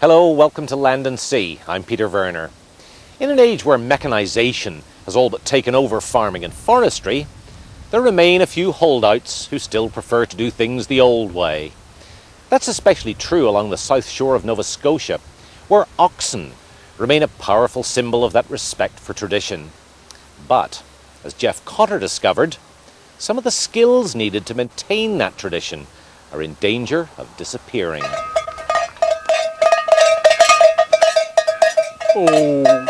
Hello, welcome to Land and Sea. I'm Peter Werner. In an age where mechanisation has all but taken over farming and forestry, there remain a few holdouts who still prefer to do things the old way. That's especially true along the south shore of Nova Scotia, where oxen remain a powerful symbol of that respect for tradition. But, as Jeff Cotter discovered, some of the skills needed to maintain that tradition are in danger of disappearing. Oh.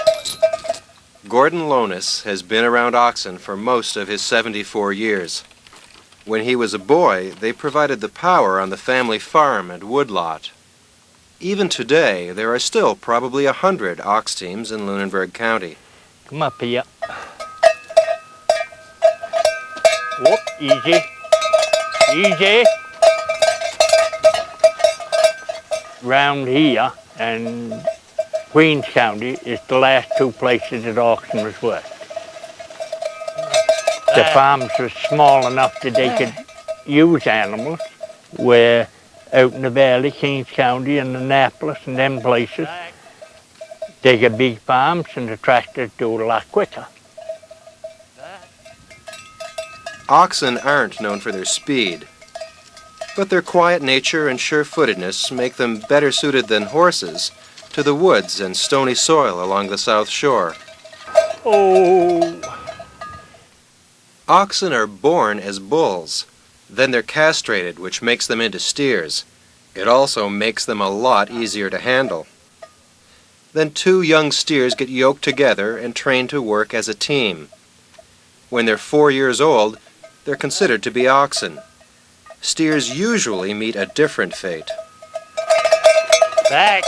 Gordon Lohnes has been around oxen for most of his 74 years. When he was a boy, they provided the power on the family farm and woodlot. Even today, there are still probably 100 ox teams in Lunenburg County. Come up here. Whoop, easy. Easy. Round here and Queens County is the last two places that oxen was worked. The farms were small enough that they could use animals, where out in the valley, Kings County and Annapolis and them places, they got big farms and the tractors do it a lot quicker. Oxen aren't known for their speed, but their quiet nature and sure-footedness make them better suited than horses to the woods and stony soil along the south shore. Oh! Oxen are born as bulls. Then they're castrated, which makes them into steers. It also makes them a lot easier to handle. Then two young steers get yoked together and trained to work as a team. When they're 4 years old, they're considered to be oxen. Steers usually meet a different fate. Back!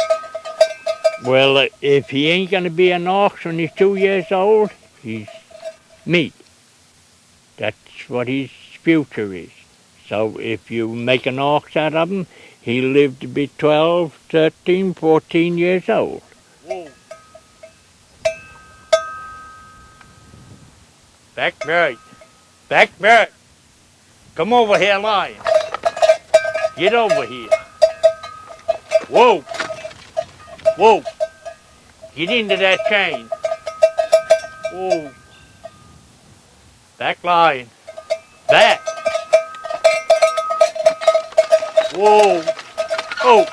Well, if he ain't going to be an ox when he's 2 years old, he's meat. That's what his future is. So if you make an ox out of him, he'll live to be 12, 13, 14 years old. Whoa. Back right. Back right. Come over here, lion. Get over here. Whoa. Whoa. Get into that chain. Whoa. Back, lion. Back. Whoa. Oh.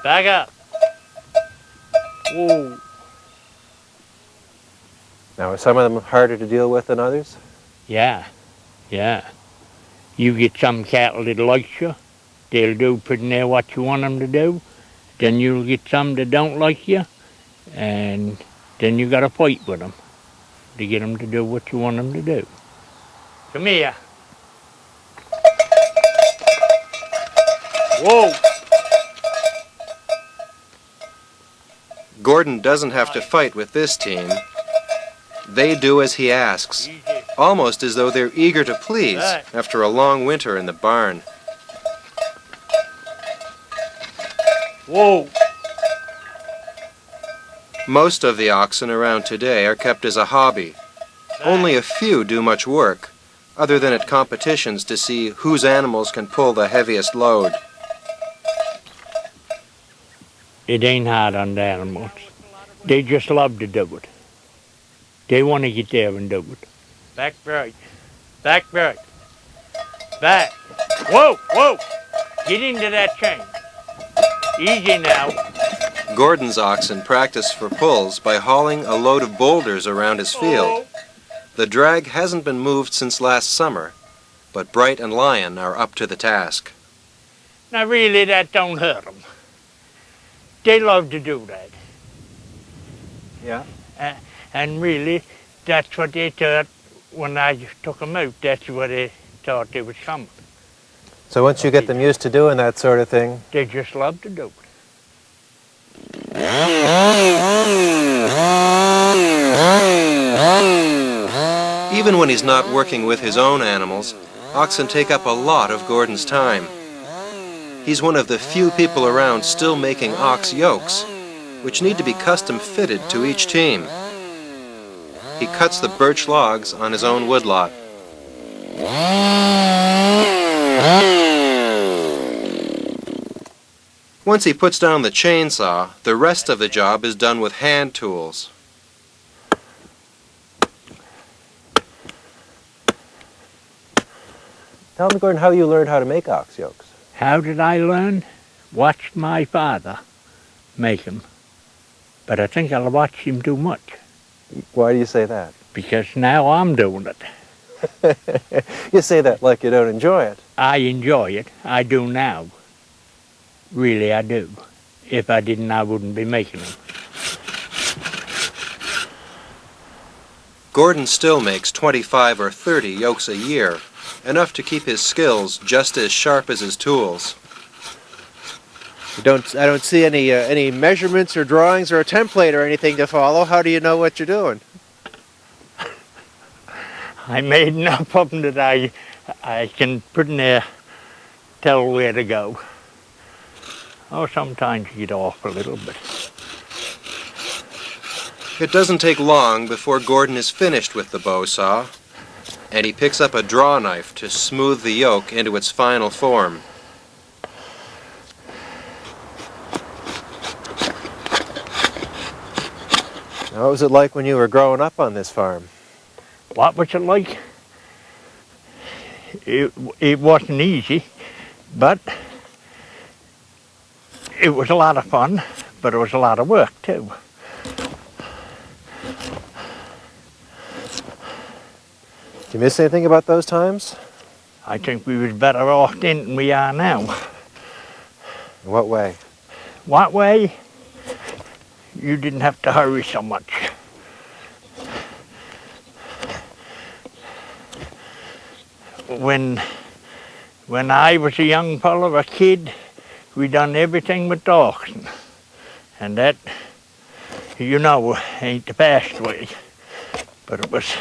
Back up. Whoa. Now, are some of them harder to deal with than others? Yeah. Yeah. You get some cattle that likes you. They'll do pretty near what you want them to do. Then you'll get some that don't like you. And then you got to fight with them to get them to do what you want them to do. Come here. Whoa! Gordon doesn't have to fight with this team. They do as he asks, almost as though they're eager to please after a long winter in the barn. Whoa! Most of the oxen around today are kept as a hobby. Only a few do much work, other than at competitions to see whose animals can pull the heaviest load. It ain't hard on the animals. They just love to do it. They want to get there and do it. Back right. Back right. Back. Whoa, whoa. Get into that chain. Easy now. Gordon's oxen practice for pulls by hauling a load of boulders around his field. The drag hasn't been moved since last summer, but Bright and Lion are up to the task. Now really, that don't hurt them. They love to do that. Yeah? And really, that's what they thought when I took them out. That's what they thought they was coming. So once you get them used to doing that sort of thing... They just love to do it. Even when he's not working with his own animals, oxen take up a lot of Gordon's time. He's one of the few people around still making ox yokes, which need to be custom fitted to each team. He cuts the birch logs on his own woodlot. Once he puts down the chainsaw, the rest of the job is done with hand tools. Tell me, Gordon, how you learned how to make ox yokes. How did I learn? Watched my father make them. But I think I watched him too much. Why do you say that? Because now I'm doing it. You say that like you don't enjoy it. I enjoy it. I do now. Really, I do. If I didn't, I wouldn't be making them. Gordon still makes 25 or 30 yokes a year, enough to keep his skills just as sharp as his tools. I don't see any measurements or drawings or a template or anything to follow. How do you know what you're doing? I made enough of them that I can pretty near tell where to go. Oh, sometimes you get off a little bit. It doesn't take long before Gordon is finished with the bow saw, and he picks up a draw knife to smooth the yoke into its final form. What was it like when you were growing up on this farm? What was it like? It wasn't easy, but it was a lot of fun, but it was a lot of work too. Do you miss anything about those times? I think we was better off then than we are now. In what way? What way? You didn't have to hurry so much. When I was a young fellow, a kid, we done everything with the oxen. And that, you know, ain't the fast way. But it was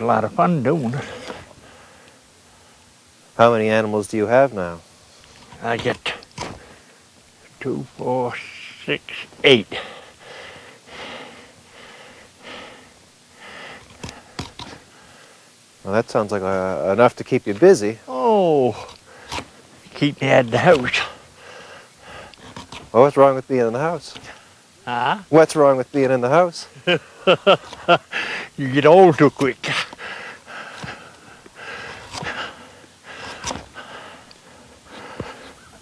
a lot of fun doing it. How many animals do you have now? I get 2, 4, 6, 8. Well, that sounds like enough to keep you busy. Oh, keep me at the house. Well, what's wrong with being in the house? Huh? What's wrong with being in the house? You get old too quick.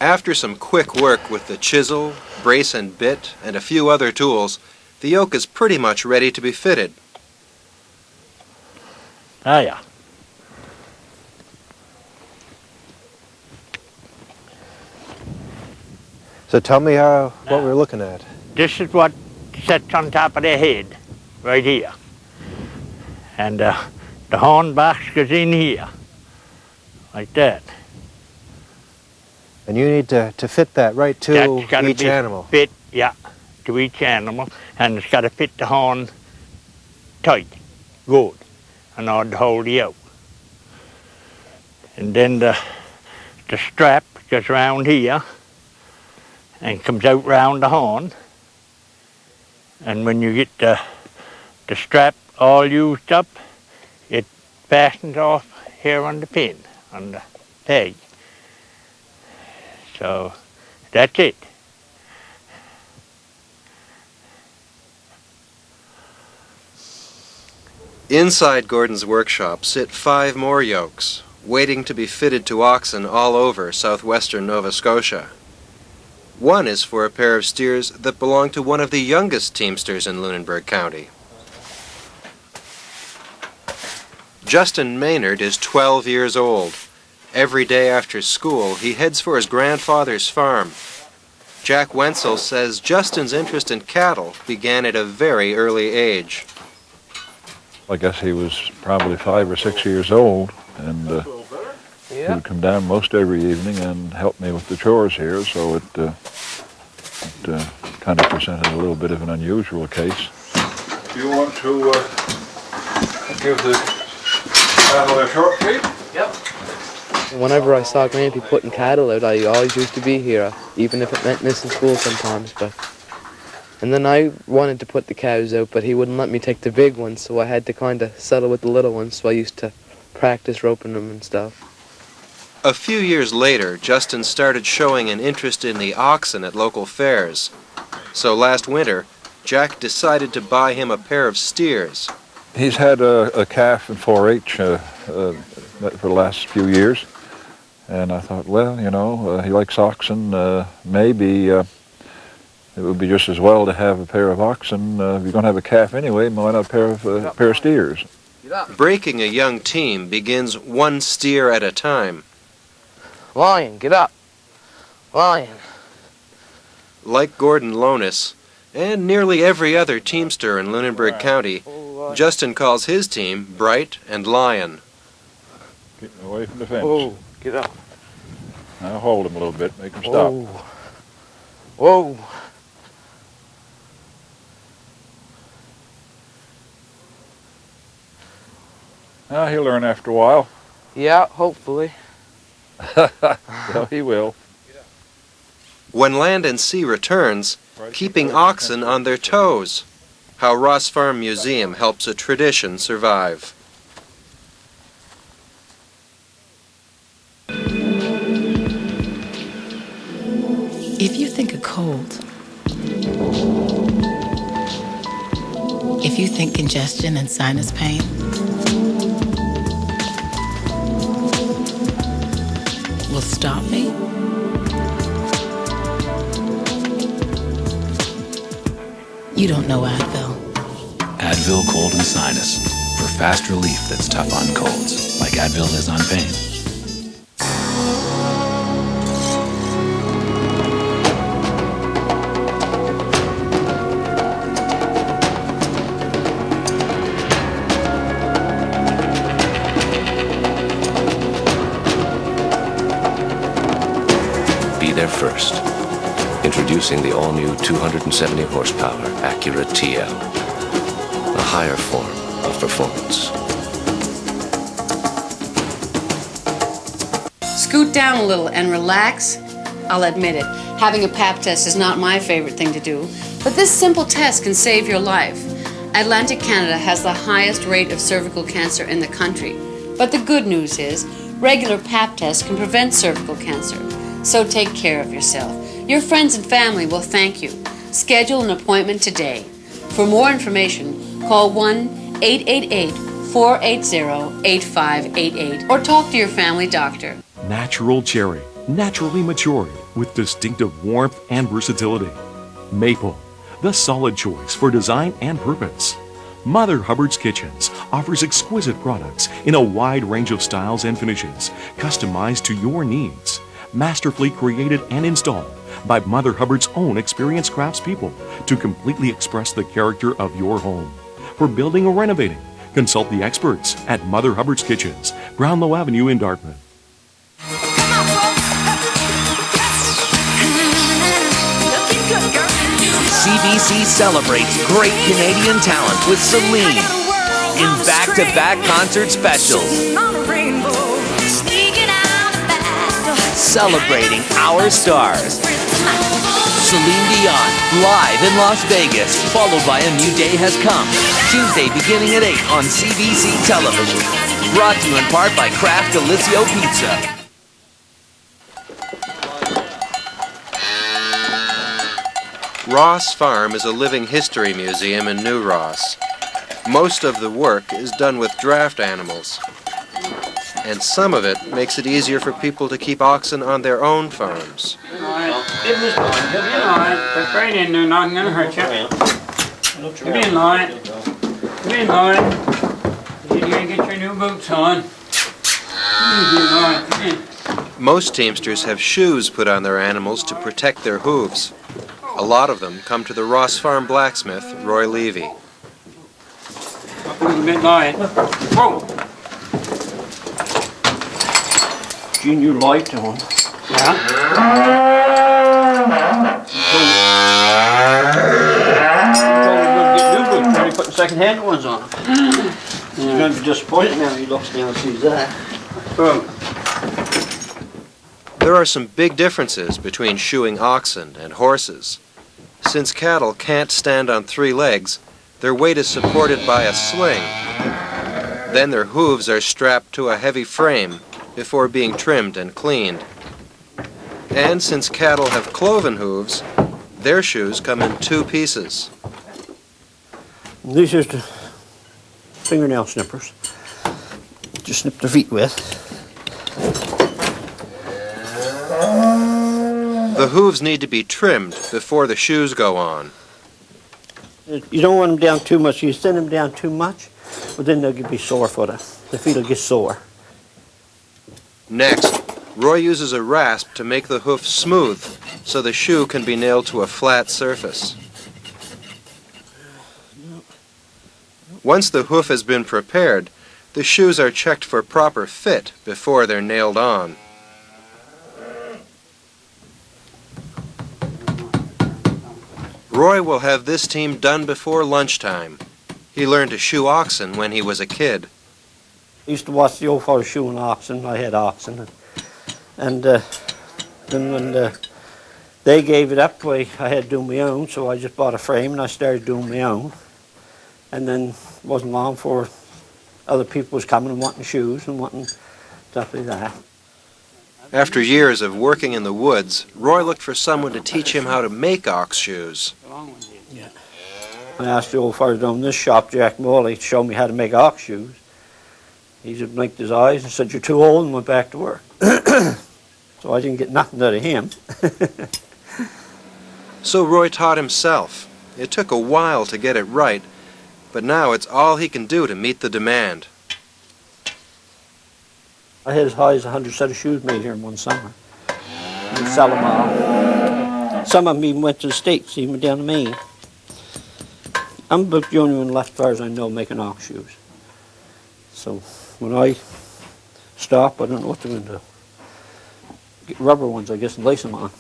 After some quick work with the chisel, brace and bit, and a few other tools, the yoke is pretty much ready to be fitted. Ah, yeah. So tell me what we're looking at. This is what sits on top of their head, right here. And the horn box goes in here, like that. And you need to fit that right to each animal. Fit, yeah, to each animal. And it's got to fit the horn tight, good, in order to hold the yoke. And then the strap goes around here and comes out round the horn. And when you get the strap all used up, it fastens off here on the pin, on the peg. So that's it. Inside Gordon's workshop sit 5 more yokes, waiting to be fitted to oxen all over southwestern Nova Scotia. One is for a pair of steers that belong to one of the youngest teamsters in Lunenburg County. Justin Maynard is 12 years old. Every day after school, he heads for his grandfather's farm. Jack Wenzel says Justin's interest in cattle began at a very early age. I guess he was probably 5 or 6 years old, and he would come down most every evening and help me with the chores here, so it kind of presented a little bit of an unusual case. Do you want to give the cattle a short feed? Yep. Whenever I saw Grampy putting cattle out, I always used to be here, even if it meant missing school sometimes. And then I wanted to put the cows out, but he wouldn't let me take the big ones, so I had to kind of settle with the little ones, so I used to practice roping them and stuff. A few years later, Justin started showing an interest in the oxen at local fairs. So last winter, Jack decided to buy him a pair of steers. He's had a calf in 4-H for the last few years. And I thought, well, you know, he likes oxen. Maybe it would be just as well to have a pair of oxen. If you're going to have a calf anyway, why not a pair of steers? Breaking a young team begins one steer at a time. Lion, get up. Lion. Like Gordon Lohnes, and nearly every other teamster in Lunenburg County, Justin calls his team Bright and Lion. Getting away from the fence. Whoa, get up. Now hold him a little bit, make him stop. Whoa. Now he'll learn after a while. Yeah, hopefully. Well, he will. When Land and Sea returns, keeping oxen on their toes. How Ross Farm Museum helps a tradition survive. If you think of cold, if you think congestion and sinus pain, will stop me, you don't know Advil. Advil Cold and Sinus, for fast relief that's tough on colds, like Advil is on pain. Be there first. Introducing the all-new 270 horsepower Acura TL. A higher form of performance. Scoot down a little and relax. I'll admit it, having a Pap test is not my favorite thing to do, but this simple test can save your life. Atlantic Canada has the highest rate of cervical cancer in the country, but the good news is regular Pap tests can prevent cervical cancer. So take care of yourself. Your friends and family will thank you. Schedule an appointment today. For more information, call 1-888-480-8588 or talk to your family doctor. Natural cherry, naturally matured with distinctive warmth and versatility. Maple, the solid choice for design and purpose. Mother Hubbard's Kitchens offers exquisite products in a wide range of styles and finishes, customized to your needs. Masterfully created and installed by Mother Hubbard's own experienced craftspeople to completely express the character of your home. For building or renovating, consult the experts at Mother Hubbard's Kitchens, Brownlow Avenue in Dartmouth. CBC celebrates great Canadian talent with Celine in back-to-back concert specials. Celebrating our stars. Celine Dion, live in Las Vegas, followed by A New Day Has Come. Tuesday beginning at 8 on CBC Television. Brought to you in part by Kraft Delizio Pizza. Ross Farm is a living history museum in New Ross. Most of the work is done with draft animals. And some of it makes it easier for people to keep oxen on their own farms. Get in line. That's right in there, nothing gonna hurt you. Get in line. Get in line. You need to get your new boots on. Most teamsters have shoes put on their animals to protect their hooves. A lot of them come to the Ross Farm blacksmith, Roy Levy. Up a little bit line. Whoa. Gene, you light on. Yeah? You're putting second-hand ones on. You're going to be disappointed now when he looks down and sees that. There are some big differences between shoeing oxen and horses. Since cattle can't stand on 3 legs, their weight is supported by a sling. Then their hooves are strapped to a heavy frame before being trimmed and cleaned. And since cattle have cloven hooves, their shoes come in 2 pieces. These are the fingernail snippers. Just snip the feet with. The hooves need to be trimmed before the shoes go on. You don't want them down too much. You thin them down too much, but then they'll be sore for the feet will get sore. Next, Roy uses a rasp to make the hoof smooth so the shoe can be nailed to a flat surface. Once the hoof has been prepared, the shoes are checked for proper fit before they're nailed on. Roy will have this team done before lunchtime. He learned to shoe oxen when he was a kid. I used to watch the old fellows shoeing oxen. I had oxen. And then when they gave it up, I had to do my own, so I just bought a frame and I started doing my own. And then it wasn't long before other people was coming and wanting shoes and wanting stuff like that. After years of working in the woods, Roy looked for someone to teach him how to make ox shoes. Yeah. I asked the old fellow down this shop, Jack Morley, to show me how to make ox shoes. He just blinked his eyes and said, "You're too old," and went back to work. So I didn't get nothing out of him. So Roy taught himself. It took a while to get it right, but now it's all he can do to meet the demand. I had as high as 100 set of shoes made here in one summer. In Cellar Bar. Some of them even went to the States, even down to Maine. I'm about the only one left, as far as I know, making ox shoes. So when I stop, I don't know what they're going to do. Get rubber ones, I guess, and lace them on.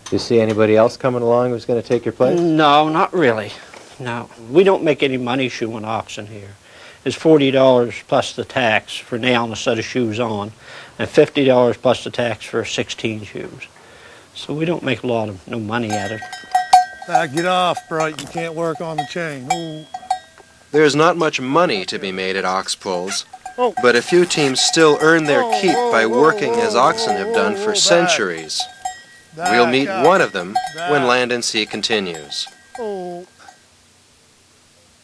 Do you see anybody else coming along who's going to take your place? No, not really. No. We don't make any money shoeing oxen here. It's $40 plus the tax for nailing a set of shoes on, and $50 plus the tax for 16 shoes. So we don't make no money at it. Get off, Bright. You can't work on the chain. Ooh. There's not much money to be made at ox pulls, but a few teams still earn their keep by working as oxen have done for centuries. We'll meet one of them when Land and Sea continues.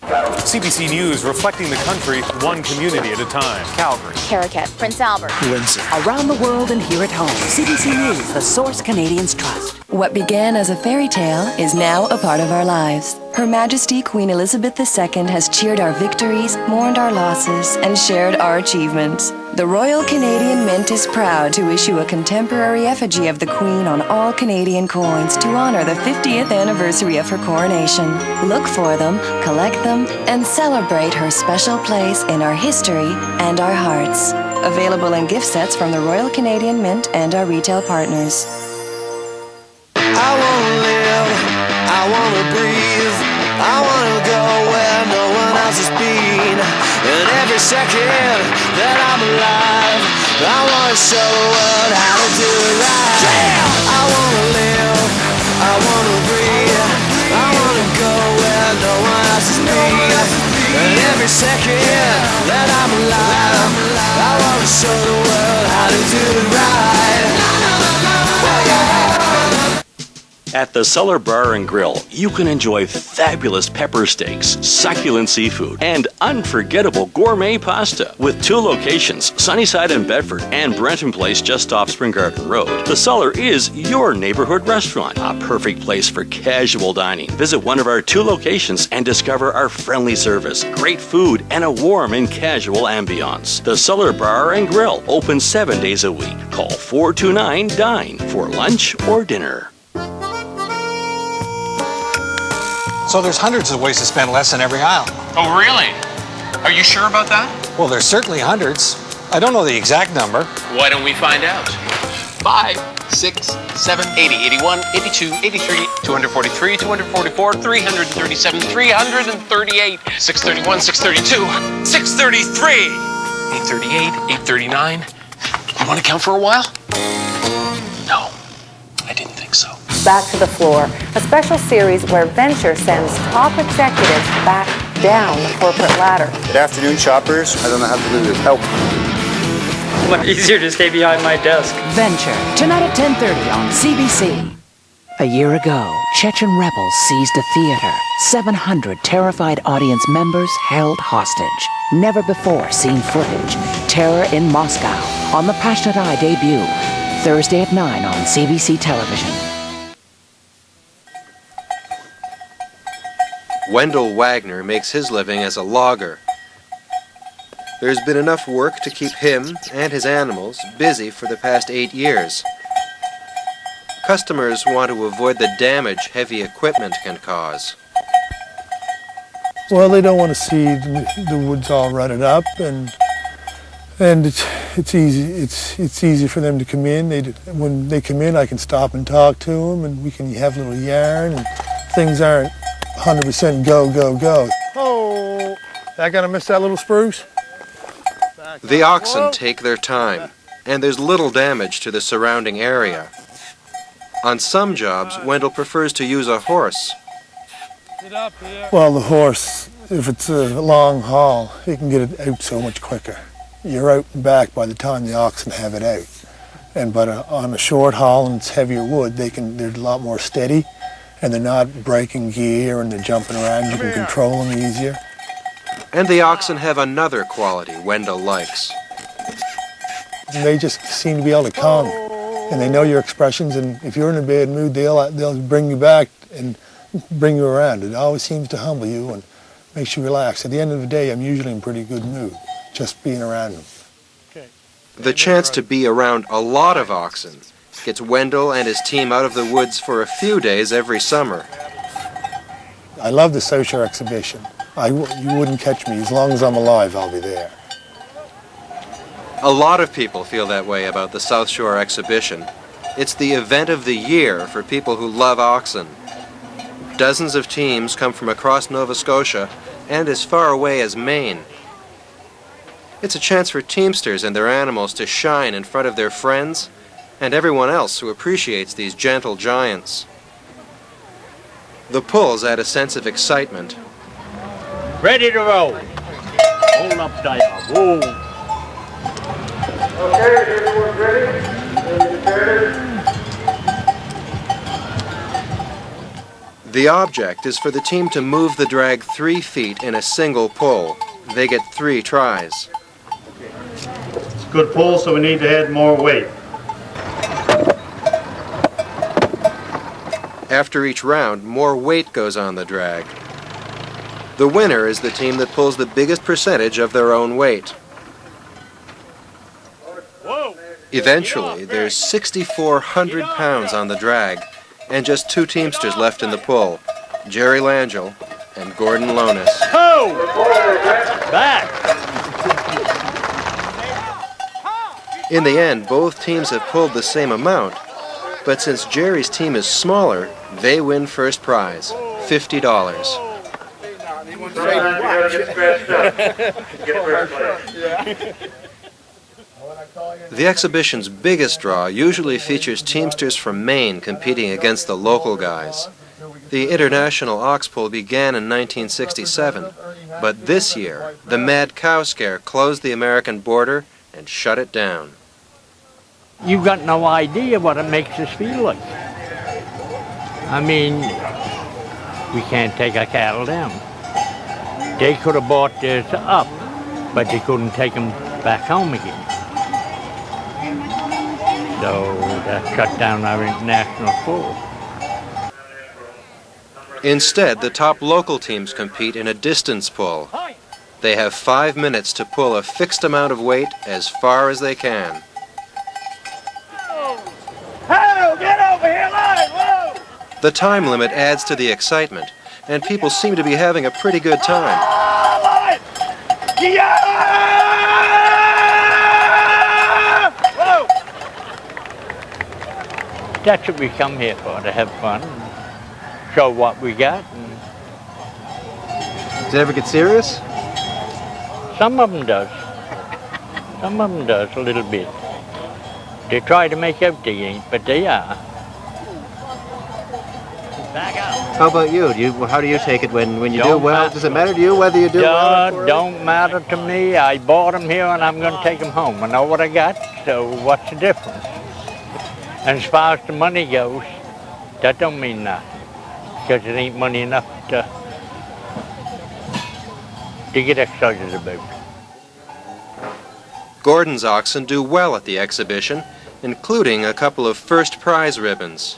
CBC News reflecting the country one community at a time. Calgary, Caracat, Prince Albert, Windsor. Around the world and here at home. CBC News, the source Canadians trust. What began as a fairy tale is now a part of our lives. Her Majesty Queen Elizabeth II has cheered our victories, mourned our losses, and shared our achievements. The Royal Canadian Mint is proud to issue a contemporary effigy of the Queen on all Canadian coins to honor the 50th anniversary of her coronation. Look for them, collect them, and celebrate her special place in our history and our hearts. Available in gift sets from the Royal Canadian Mint and our retail partners. I wanna live, I wanna breathe, I wanna go where no one else has been. And every second that I'm alive, I wanna show the world how to do it right. Yeah! I wanna live, I wanna breathe, I wanna go where no one else has been. And every second that I'm alive, I wanna show the world how to do it right. At the Cellar Bar and Grill, you can enjoy fabulous pepper steaks, succulent seafood, and unforgettable gourmet pasta. With 2 locations, Sunnyside and Bedford, and Brenton Place just off Spring Garden Road, the Cellar is your neighborhood restaurant, a perfect place for casual dining. Visit one of our 2 locations and discover our friendly service, great food, and a warm and casual ambiance. The Cellar Bar and Grill, open 7 days a week. Call 429-DINE for lunch or dinner. So there's hundreds of ways to spend less in every aisle. Oh, really? Are you sure about that? Well, there's certainly hundreds. I don't know the exact number. Why don't we find out? 5, 6, 7, 80, 81, 82, 83, 243, 244, 337, 338, 631, 632, 633, 838, 839. You want to count for a while? No, I didn't think so. Back to the Floor, a special series where Venture sends top executives back down the corporate ladder. Good afternoon, shoppers. I don't know how to do this. Help. Much easier to stay behind my desk. Venture, tonight at 10:30 on CBC. A year ago, Chechen rebels seized a theater. 700 terrified audience members held hostage. Never before seen footage. Terror in Moscow on the Passionate Eye debut. Thursday at 9 on CBC Television. Wendell Wagner makes his living as a logger. There's been enough work to keep him and his animals busy for the past 8 years. Customers want to avoid the damage heavy equipment can cause. Well, they don't want to see the woods all rutted up, and it's easy for them to come in. When they come in, I can stop and talk to them, and we can have a little yarn, and things aren't 100% go, go, go. Oh, that gonna miss that little spruce? The oxen take their time, and there's little damage to the surrounding area. On some jobs, Wendell prefers to use a horse. Well, the horse, if it's a long haul, you can get it out so much quicker. You're out and back by the time the oxen have it out. But on a short haul and it's heavier wood, they're a lot more steady, and they're not breaking gear and they're jumping around. You can control them easier. And the oxen have another quality Wendell likes. They just seem to be able to calm you, and they know your expressions, and if you're in a bad mood, they'll bring you back and bring you around. It always seems to humble you and makes you relax. At the end of the day, I'm usually in pretty good mood, just being around them. The chance to be around a lot of oxen gets Wendell and his team out of the woods for a few days every summer. I love the South Shore exhibition. You wouldn't catch me. As long as I'm alive, I'll be there. A lot of people feel that way about the South Shore exhibition. It's the event of the year for people who love oxen. Dozens of teams come from across Nova Scotia and as far away as Maine. It's a chance for teamsters and their animals to shine in front of their friends and everyone else who appreciates these gentle giants. The pulls add a sense of excitement. Ready to roll. Hold up, Dial. Whoa. Okay, everyone's ready? The object is for the team to move the drag 3 feet in a single pull. They get 3 tries. It's a good pull, so we need to add more weight. After each round, more weight goes on the drag. The winner is the team that pulls the biggest percentage of their own weight. Eventually, there's 6,400 pounds on the drag, and just 2 teamsters left in the pull, Jerry Langell and Gordon Lohnes. Oh! Back! In the end, both teams have pulled the same amount, but since Jerry's team is smaller, they win first prize, $50. The exhibition's biggest draw usually features teamsters from Maine competing against the local guys. The international ox pull began in 1967, but this year, the mad cow scare closed the American border and shut it down. You've got no idea what it makes us feel like. I mean, we can't take our cattle down. They could have bought theirs up, but they couldn't take them back home again. So that shut down our international pull. Instead, the top local teams compete in a distance pull. They have 5 minutes to pull a fixed amount of weight as far as they can. Hey, get over here, line! Whoa! The time limit adds to the excitement, and people seem to be having a pretty good time. That's what we come here for, to have fun, show what we got. Does it ever get serious? Some of them does. Some of them does, a little bit. They try to make out they ain't, but they are. Back out. How about you? How do you take it when you do well? Does it matter to you whether you do well? Don't matter to me. I bought them here and I'm going to take them home. I know what I got, so what's the difference? And as far as the money goes, that don't mean nothing, because it ain't money enough to get excited about. Gordon's oxen do well at the exhibition, including a couple of first prize ribbons.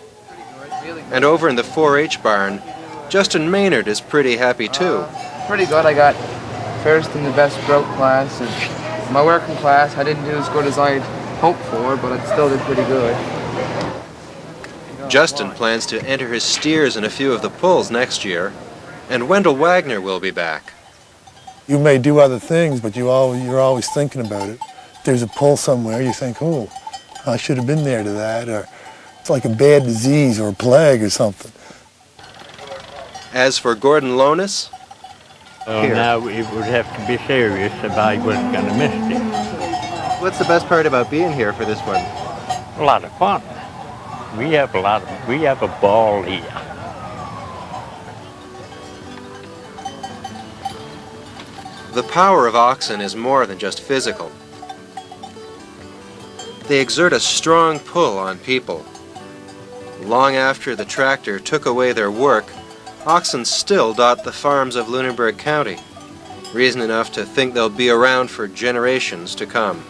And over in the 4-H barn, Justin Maynard is pretty happy too. Pretty good. I got first in the best broke class, and my working class I didn't do as good as I'd hoped for, but I still did pretty good. Justin plans to enter his steers in a few of the pulls next year, and Wendell Wagner will be back. You may do other things, but you're always thinking about it. If there's a pull somewhere, you think, oh, I should have been there to that, or it's like a bad disease or a plague or something. As for Gordon Lohnes, now it would have to be serious if I was going to miss it. What's the best part about being here for this one? A lot of fun. We have a ball here. the power of oxen is more than just physical. They exert a strong pull on people. Long after the tractor took away their work, oxen still dot the farms of Lunenburg County, reason enough to think they'll be around for generations to come.